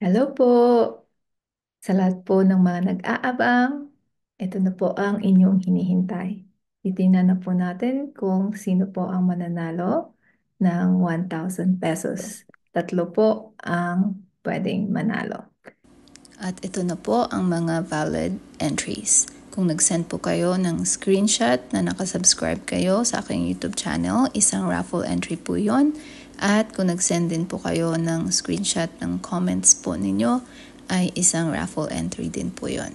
Hello po sa lahat po ng mga nag-aabang. Ito na po ang inyong hinihintay. Titingnan na po natin kung sino po ang mananalo ng 1,000 pesos. Tatlo po ang pwedeng manalo. At ito na po ang mga valid entries. Kung nag-send po kayo ng screenshot na nakasubscribe kayo sa aking YouTube channel, isang raffle entry po yon. At kung nag-send din po kayo ng screenshot ng comments po ninyo, ay isang raffle entry din po yon.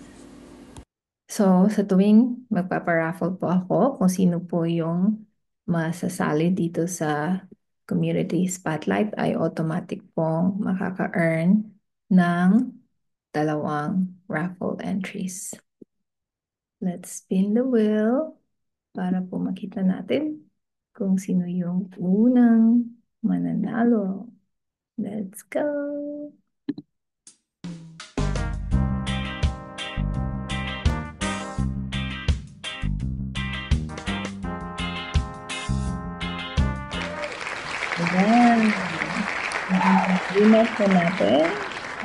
So, sa tuwing magpaparaffle po ako kung sino po yung masasali dito sa Community Spotlight ay automatic pong makaka-earn ng dalawang raffle entries. Let's spin the wheel para po makita natin kung sino yung unang mananalo. Let's go! Ayan. Ang winner po natin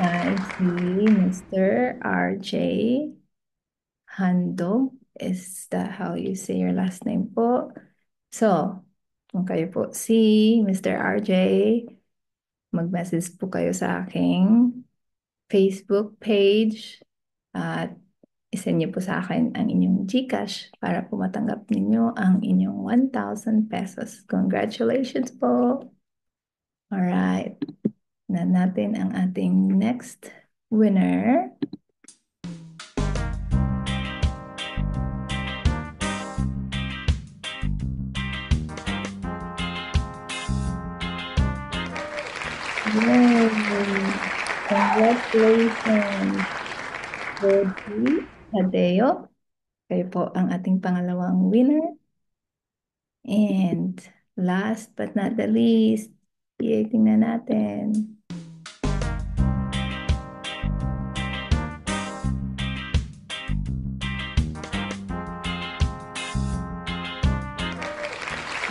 ay si Mr. RJ Handog. Is that how you say your last name po? So, kung kayo po si Mr. RJ, mag-message po kayo sa aking Facebook page at isend niyo po sa akin ang inyong GCash para po matanggap ninyo ang inyong 1,000 pesos. Congratulations po! Alright, na natin ang ating next winner. Yay! Congratulations, Jody Tadeo. Kayo po ang ating pangalawang winner. And last but not the least, tingnan natin.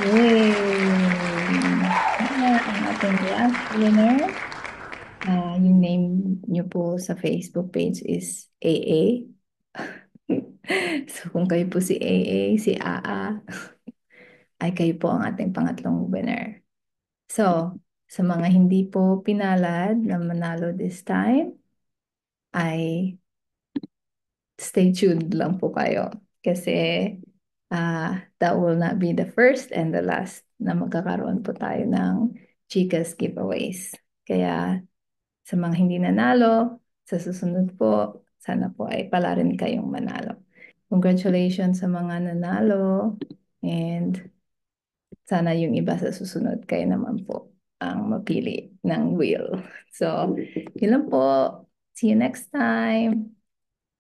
Yay! Ang ating last winner. Yung name nyo po sa Facebook page is AA. So kung kayo po si AA, si AA, ay kayo po ang ating pangatlong winner. So, sa mga hindi po pinalad na manalo this time, ay stay tuned lang po kayo. Kasi that will not be the first and the last na magkakaroon po tayo ng Chicas giveaways. Kaya sa mga hindi nanalo, sa susunod po, sana po ay pala rin kayong manalo. Congratulations sa mga nanalo and sana yung iba sa susunod kayo naman po ang mapili ng wheel. So, yun lang po. See you next time.